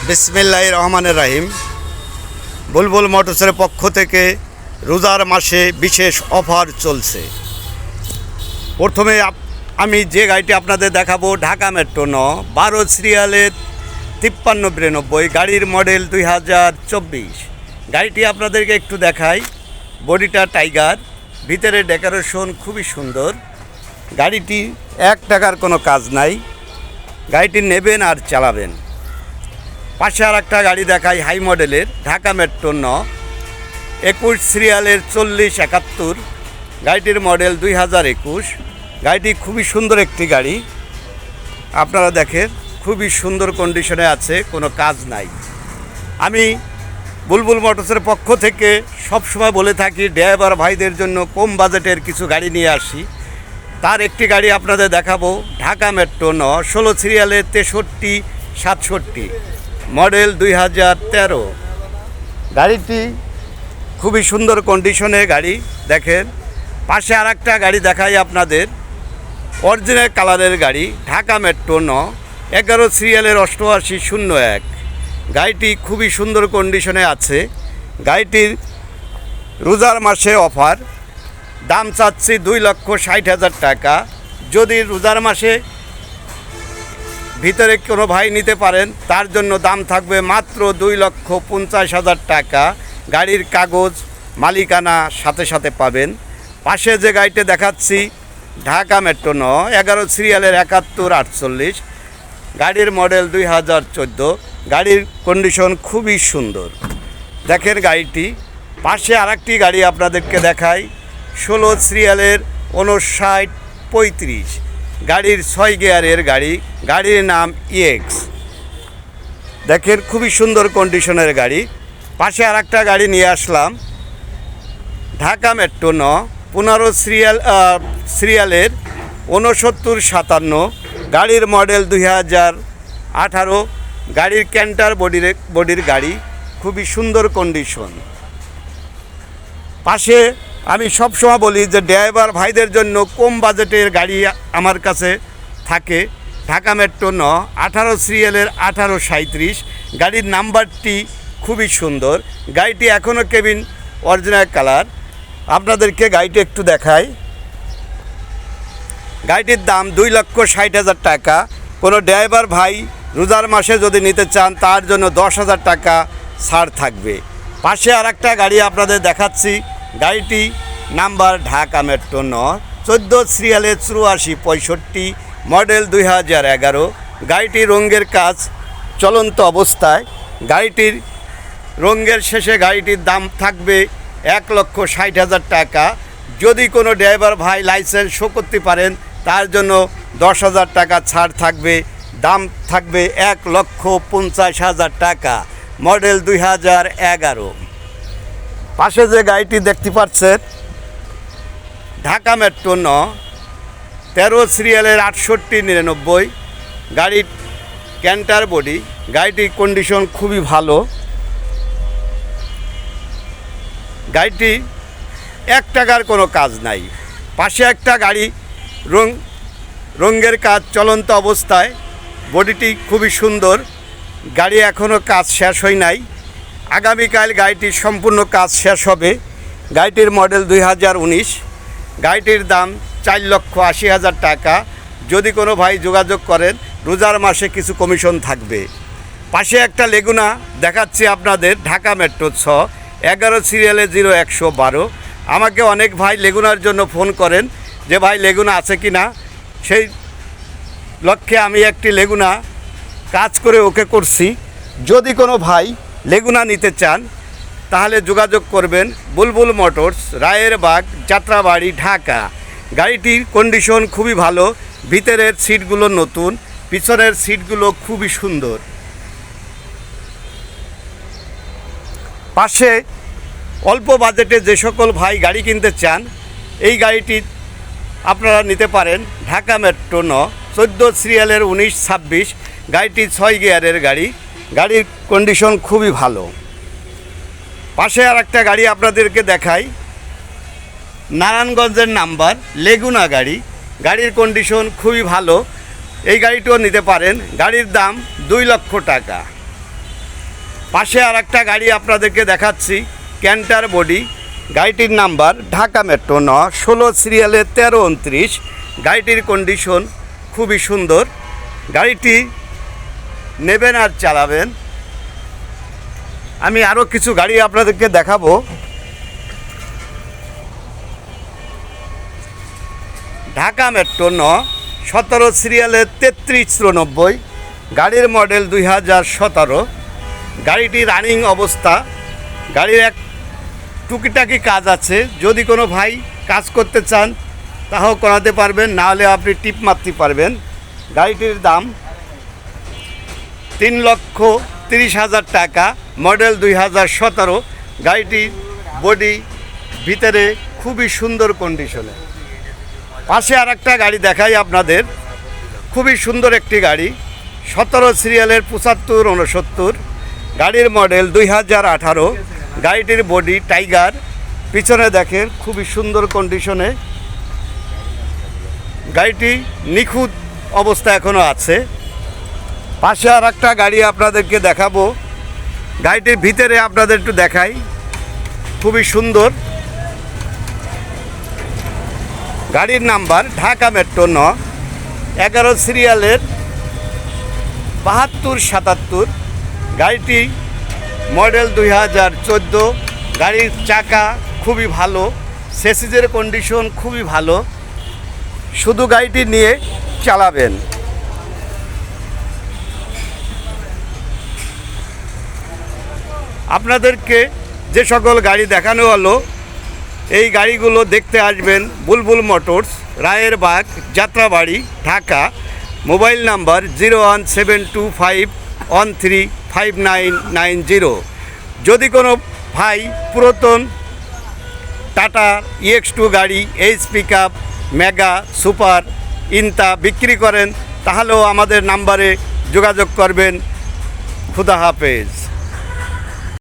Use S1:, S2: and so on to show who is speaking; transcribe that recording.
S1: বিসমিল্লাহির রহমানির রহিম। বুলবুল মোটরসের পক্ষ থেকে রোজার মাসে বিশেষ অফার চলছে। প্রথমে আমি যে গাড়িটি আপনাদের দেখাবো ঢাকা মেট্রো 12 সিরিয়ালের 5392 গাড়ির মডেল 2024। গাড়িটি আপনাদেরকে একটু দেখাই। বডিটা টাইগার, ভিতরে ডেকোরেশন খুবই সুন্দর। গাড়িটি 1 টাকার কোনো কাজ নাই। গাড়িটি নেবেন আর চালাবেন। পাশে আর একটা গাড়ি দেখাই হাই মডেলের ঢাকা মেট্রো 21 সিরিয়ালের 4071। গাড়িটির মডেল 2021। গাড়িটি খুবই সুন্দর একটি গাড়ি, আপনারা দেখেন খুবই সুন্দর কন্ডিশনে আছে, কোনো কাজ নাই। আমি বুলবুল মোটরসের পক্ষ থেকে সবসময় বলে থাকি ড্রাইভার ভাইদের জন্য কম বাজেটের কিছু গাড়ি নিয়ে আসি। তার একটি গাড়ি আপনাদের দেখাবো ঢাকা মেট্রো 16 সিরিয়ালের 6367 মডেল 2013। গাড়িটি খুবই সুন্দর কন্ডিশনে গাড়ি দেখেন। পাশে আর একটা গাড়ি দেখাই আপনাদের, অরিজিনাল কালারের গাড়ি ঢাকা মেট্রো 11 সিরিয়ালের 8801। গাড়িটি খুবই সুন্দর কন্ডিশনে আছে। গাড়িটির রোজার মাসে অফার, দাম চাচ্ছি 2,60,000 টাকা। যদি রোজার মাসে ভিতরে কোনো ভাই নিতে পারেন তার জন্য দাম থাকবে মাত্র 2,50,000 টাকা। গাড়ির কাগজ মালিকানা সাথে সাথে পাবেন। পাশে যে গাড়িটা দেখাচ্ছি ঢাকা মেট্রো 11 সিরিয়ালের 7148। গাড়ির মডেল 2014। গাড়ির কন্ডিশন খুবই সুন্দর দেখেন গাড়িটি। পাশে আরেকটি গাড়ি আপনাদেরকে দেখাই 16 সিরিয়ালের 5935। গাড়ির 6 গিয়ারের গাড়ি, গাড়ির নাম EX। দেখেন খুবই সুন্দর কন্ডিশনের গাড়ি। পাশে আর একটা গাড়ি নিয়ে আসলাম ঢাকা মেট্রো 15 সিরিয়ালের 6957। গাড়ির মডেল 2018। গাড়ির ক্যান্টার বডির গাড়ি, খুবই সুন্দর কন্ডিশন। পাশে আমি সবসময় বলি যে ড্রাইভার ভাইদের জন্য কম বাজেটের গাড়ি আমার কাছে থাকে। ঢাকা মেট্রো 18 সিরিয়ালের 1837। গাড়ির নাম্বারটি খুবই সুন্দর। গাড়িটি এখনও কেবিন অরিজিনাল কালার। আপনাদেরকে গাড়িটি একটু দেখাই। গাড়িটির দাম 2,60,000 টাকা। কোনো ড্রাইভার ভাই রোজার মাসে যদি নিতে চান তার জন্য 10,000 টাকা ছাড় থাকবে। পাশে আর একটা গাড়ি আপনাদের দেখাচ্ছি। গাড়িটি নাম্বার ঢাকা মেট্রো 14 সিরিয়ালের 8465 মডেল 2011। গাড়িটি রঙের কাজ চলন্ত অবস্থায়। গাড়িটির রঙের শেষে গাড়িটির দাম থাকবে 1,60,000 টাকা। যদি কোনো ড্রাইভার ভাই লাইসেন্স শো করতে পারেন তার জন্য 10,000 টাকা ছাড় থাকবে। দাম থাকবে 1,50,000 টাকা, মডেল 2011। পাশে যে গাড়িটি দেখতে পাচ্ছেন ঢাকা মেট্রো 13 সিরিয়ালের 6899। গাড়ির ক্যান্টার বডি, গাড়িটির কন্ডিশন খুবই ভালো। গাড়িটি 1 টাকার কোনো কাজ নাই। পাশে একটা গাড়ি রঙের কাজ চলন্ত অবস্থায়। বডিটি খুবই সুন্দর। গাড়ি এখনও কাজ শেষ হয় নাই। আগামীকাল গাড়িটির সম্পূর্ণ কাজ শেষ হবে। গাড়িটির মডেল 2019। গাড়িটির দাম 4,80,000 টাকা। যদি কোনো ভাই যোগাযোগ করেন রোজার মাসে কিছু কমিশন থাকবে। পাশে একটা লেগুনা দেখাচ্ছি আপনাদের ঢাকা মেট্রো 11 সিরিয়ালে 0112। আমাকে অনেক ভাই লেগুনার জন্য ফোন করেন যে ভাই লেগুনা আছে কি না। সেই লক্ষ্যে আমি একটি লেগুনা কাজ করে ওকে করছি। যদি কোনো ভাই লেগুনা নিতে চান তাহলে যোগাযোগ করবেন বুলবুল মোটরস, রায়েরবাগ, যাত্রাবাড়ি, ঢাকা। গাড়িটির কন্ডিশন খুবই ভালো। ভিতরের সিটগুলো নতুন, পিছনের সিটগুলো খুবই সুন্দর। পাশে অল্প বাজেটে যে সকল ভাই গাড়ি কিনতে চান এই গাড়িটি আপনারা নিতে পারেন। ঢাকা মেট্রো 14 সিরিয়ালের 1926। গাড়িটি 6 গিয়ারের গাড়ি, গাড়ির কন্ডিশন খুবই ভালো। পাশে আর একটা গাড়ি আপনাদেরকে দেখাই, নারায়ণগঞ্জের নাম্বার লেগুনা গাড়ি। গাড়ির কন্ডিশন খুবই ভালো। এই গাড়িটিও নিতে পারেন। গাড়ির দাম 2 লক্ষ টাকা। পাশে আর একটা গাড়ি আপনাদেরকে দেখাচ্ছি, ক্যান্টার বডি। গাড়িটির নাম্বার ঢাকা মেট্রো 9, 16 সিরিয়ালের 1329। গাড়িটির কন্ডিশন খুবই সুন্দর। গাড়িটি নেবেন আর চালাবেন। আমি আরও কিছু গাড়ি আপনাদেরকে দেখাবো। ঢাকা মেট্রো 9, 17 সিরিয়ালের 3394। গাড়ির মডেল 2017। গাড়িটি রানিং অবস্থা। গাড়ির এক টুকিটাকি কাজ আছে, যদি কোনো ভাই কাজ করতে চান তাও করাতে পারবেন, নাহলে আপনি টিপ মারতে পারবেন। গাড়িটির দাম 3,30,000 টাকা। মডেল 2017। গাড়িটির বডি ভিতরে খুবই সুন্দর কন্ডিশনে। পাশে আর একটা গাড়ি দেখাই আপনাদের, খুবই সুন্দর একটি গাড়ি, 17 সিরিয়ালের 7569। গাড়ির মডেল 2018। গাড়িটির বডি টাইগার, পিছনে দেখেন খুবই সুন্দর কন্ডিশনে। গাড়িটি নিখুঁত অবস্থা এখনও আছে। পাশে আর একটা গাড়ি আপনাদেরকে দেখাবো। গাড়িটির ভিতরে আপনাদের একটু দেখাই, খুবই সুন্দর। গাড়ির নাম্বার ঢাকা মেট্রো 9, 11 সিরিয়ালের 7277। গাড়িটি মডেল 2014। গাড়ির চাকা খুবই ভালো, সেসিজের কন্ডিশন খুবই ভালো। শুধু গাড়িটি নিয়ে চালাবেন। আপনাদেরকে যে সকল গাড়ি দেখানো হলো, এই গাড়িগুলো দেখতে আসবেন Bulbul motors, Rayerbagh, Jatrabari, Dhaka. Mobile number 01725135990। যদি কোনো ভাই পুরাতন টাটা EX2 গাড়ি, এইচ পিকআপ, মেগা, সুপার, ইন্তা বিক্রি করেন, তাহলেও আমাদের নাম্বারে যোগাযোগ করবেন। খুদা হাফেজ।